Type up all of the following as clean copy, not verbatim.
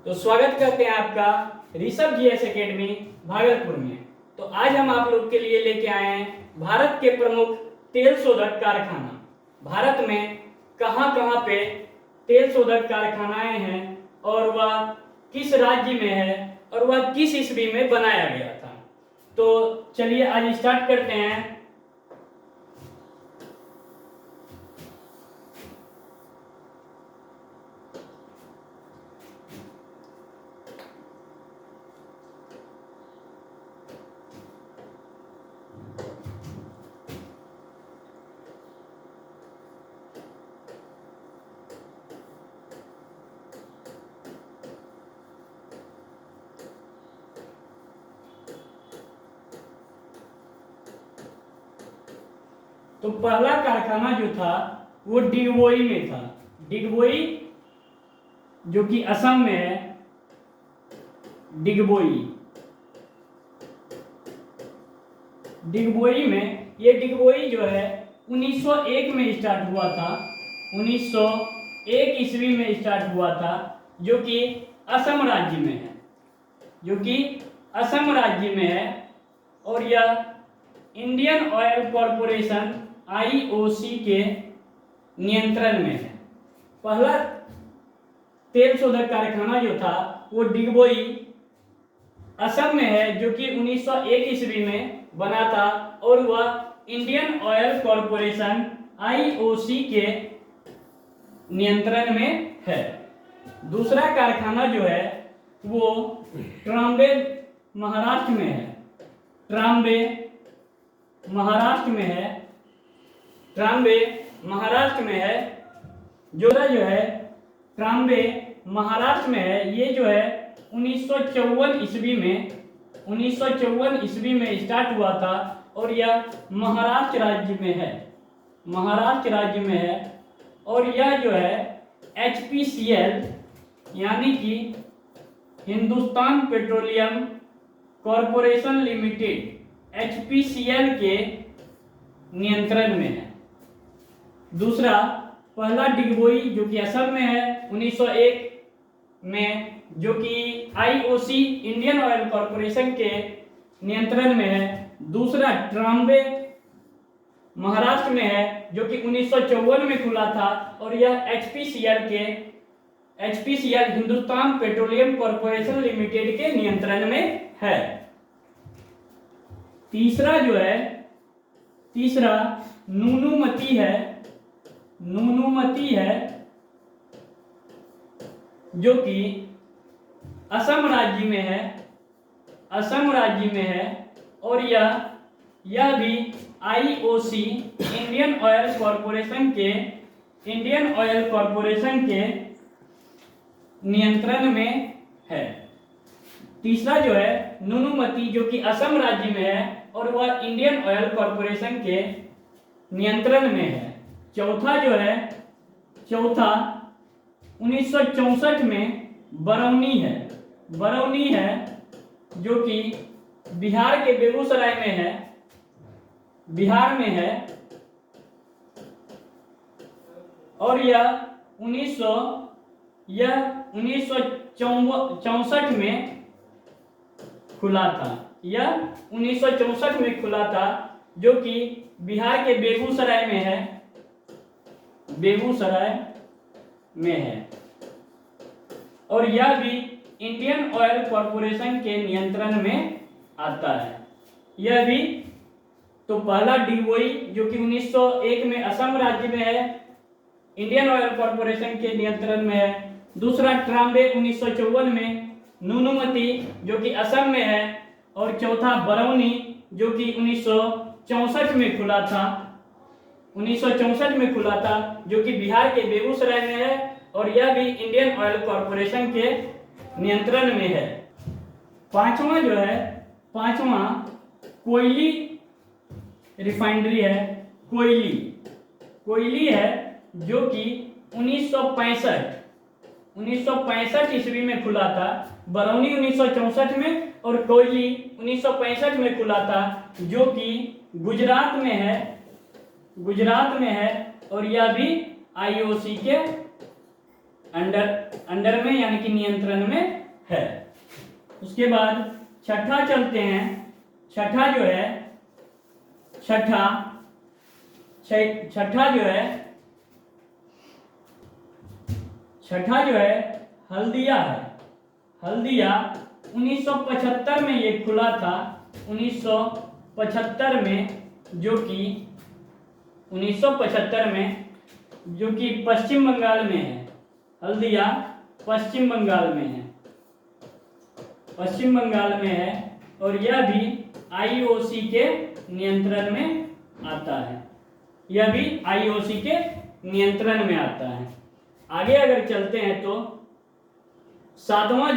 तो स्वागत करते हैं आपका ऋषभ जीएस एकेडमी भागलपुर में। तो आज हम आप लोग के लिए लेके आए हैं भारत के प्रमुख तेल शोधक कारखाना। भारत में कहां कहां पे तेल शोधक कारखानाएं हैं और वह किस राज्य में है और वह किस ईस्वी में बनाया गया था। तो चलिए आज स्टार्ट करते हैं। तो पहला कारखाना जो था वो डिगबोई में था। डिगबोई जो कि असम में है। डिगबोई में ये डिगबोई जो है 1901 में स्टार्ट हुआ था। 1901 ईस्वी में स्टार्ट हुआ था, जो कि असम राज्य में है। और यह इंडियन ऑयल कॉरपोरेशन IOC के नियंत्रण में है। पहला तेल शोधक कारखाना जो था वो डिगबोई असम में है, जो कि 1901 ईस्वी में बना था और वह इंडियन ऑयल कॉरपोरेशन IOC के नियंत्रण में है। दूसरा कारखाना जो है वो ट्राम्बे महाराष्ट्र में है। ट्राम्बे महाराष्ट्र में है। जो है ट्राम्बे महाराष्ट्र में है। ये जो है 1954 ईस्वी में स्टार्ट हुआ था और यह महाराष्ट्र राज्य में है। और यह जो है HPCL यानी कि Hindustan petroleum corporation limited HPCL के नियंत्रण में है। दूसरा पहला डिगबोई जो कि असम में है 1901 में, जो कि IOC इंडियन ऑयल कॉरपोरेशन के नियंत्रण में है। दूसरा ट्राम्बे महाराष्ट्र में है, जो कि 1954 में खुला था और यह HPCL Hindustan petroleum corporation limited के नियंत्रण में है। तीसरा नूनूमती है, जो कि असम राज्य में है और यह भी IOC इंडियन ऑयल कॉरपोरेशन के नियंत्रण में है। तीसरा जो है नूनूमती, जो कि असम राज्य में है और वह इंडियन ऑयल कॉरपोरेशन के नियंत्रण में है। चौथा 1964 में बरौनी है, जो कि बिहार के बेगूसराय में है। और यह 1964 में खुला था। जो कि बिहार के बेगूसराय में है। और यह भी इंडियन ऑयल कॉरपोरेशन के नियंत्रण में आता है। यह भी तो पहला डिगबोई जो कि 1901 में असम राज्य में है, इंडियन ऑयल कॉरपोरेशन के नियंत्रण में है। दूसरा ट्राम्बे 1954 में। नूनूमती जो कि असम में है और चौथा बरौनी जो कि 1964 में खुला था, जो कि बिहार के बेगूसराय में है और यह भी इंडियन ऑयल कॉरपोरेशन के नियंत्रण में है। पांचवा कोयली रिफाइनरी है। कोयली है, जो कि 1965 ईस्वी में खुला था। बरौनी 1964 में और कोयली 1965 में खुला था, जो कि गुजरात में है और यह भी अंडर में यानी कि नियंत्रण में है। उसके बाद छठा चलते हैं। छठा जो है हल्दिया है। हल्दिया 1975 में ये खुला था। 1975 में जो कि पश्चिम बंगाल में है। हल्दिया पश्चिम बंगाल में है और यह भी आईओसी के नियंत्रण में आता है। आगे अगर चलते हैं तो सातवां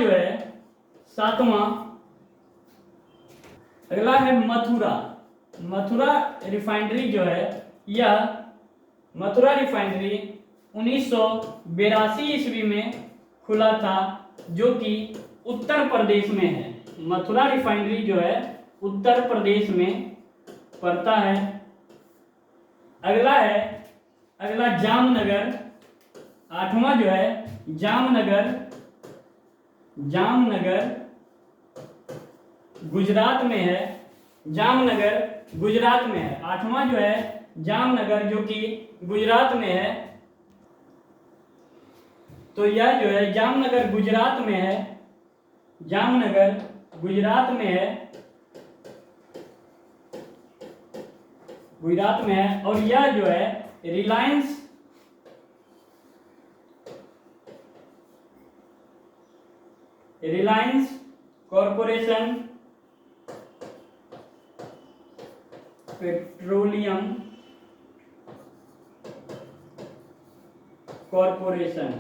अगला है मथुरा रिफाइनरी जो है, यह मथुरा रिफाइनरी 1982 ईस्वी में खुला था, जो कि उत्तर प्रदेश में है। मथुरा रिफाइनरी जो है उत्तर प्रदेश में पड़ता है। अगला जामनगर। आठवां जो है जामनगर गुजरात में है। आठवां जो है जामनगर, जो कि गुजरात में है। तो यह जो है जामनगर गुजरात में है। और यह जो है रिलायंस कॉरपोरेशन पेट्रोलियम कॉरपोरेशन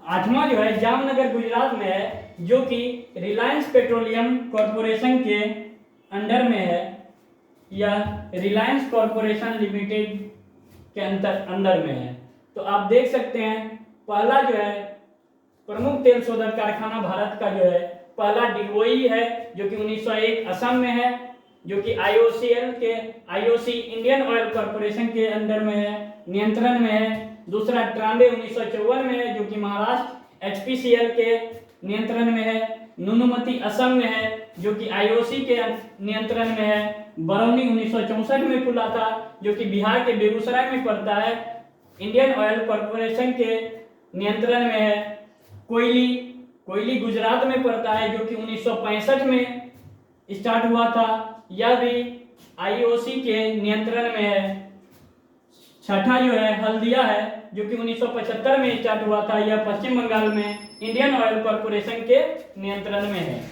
आठवां जो है जामनगर गुजरात में है, जो कि रिलायंस पेट्रोलियम कॉरपोरेशन के अंडर में है। यह रिलायंस कॉरपोरेशन लिमिटेड के अंदर में है। तो आप देख सकते हैं पहला जो है प्रमुख तेल शोधक कारखाना भारत का जो है पहला DOE है, जो कि 1901 असम में है, जो कि आईओसी इंडियन ऑयल कॉरपोरेशन के अंदर में है, नियंत्रण में है। दूसरा ट्रांबे 1954 में है, जो कि महाराष्ट्र HPCL के नियंत्रण में है। नुनुमती असम में है, जो कि आईओसी के नियंत्रण में है। बरौनी 1964 में खुला था, जो कि बिहार के बेगूसराय में पड़ता है, इंडियन ऑयल कॉरपोरेशन के नियंत्रण में है। कोयली गुजरात में पड़ता है, जो कि 1965 में स्टार्ट हुआ था, यह भी आईओसी के नियंत्रण में है। छठा जो है हल्दिया है, जो कि 1975 में स्टार्ट हुआ था, यह पश्चिम बंगाल में इंडियन ऑयल कॉरपोरेशन के नियंत्रण में है।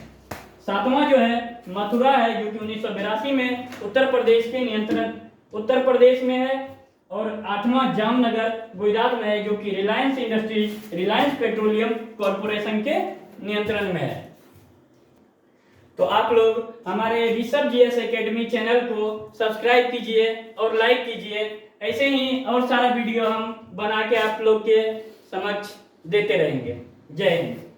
सातवां जो है मथुरा है, जो कि 1982 में उत्तर प्रदेश में है। और आठवां जामनगर गुजरात में है, जो कि रिलायंस पेट्रोलियम कॉरपोरेशन के नियंत्रण में है। तो आप लोग हमारे ऋषभ GS एकेडमी चैनल को सब्सक्राइब कीजिए और लाइक कीजिए। ऐसे ही और सारा वीडियो हम बना के आप लोग के समक्ष देते रहेंगे। जय हिंद।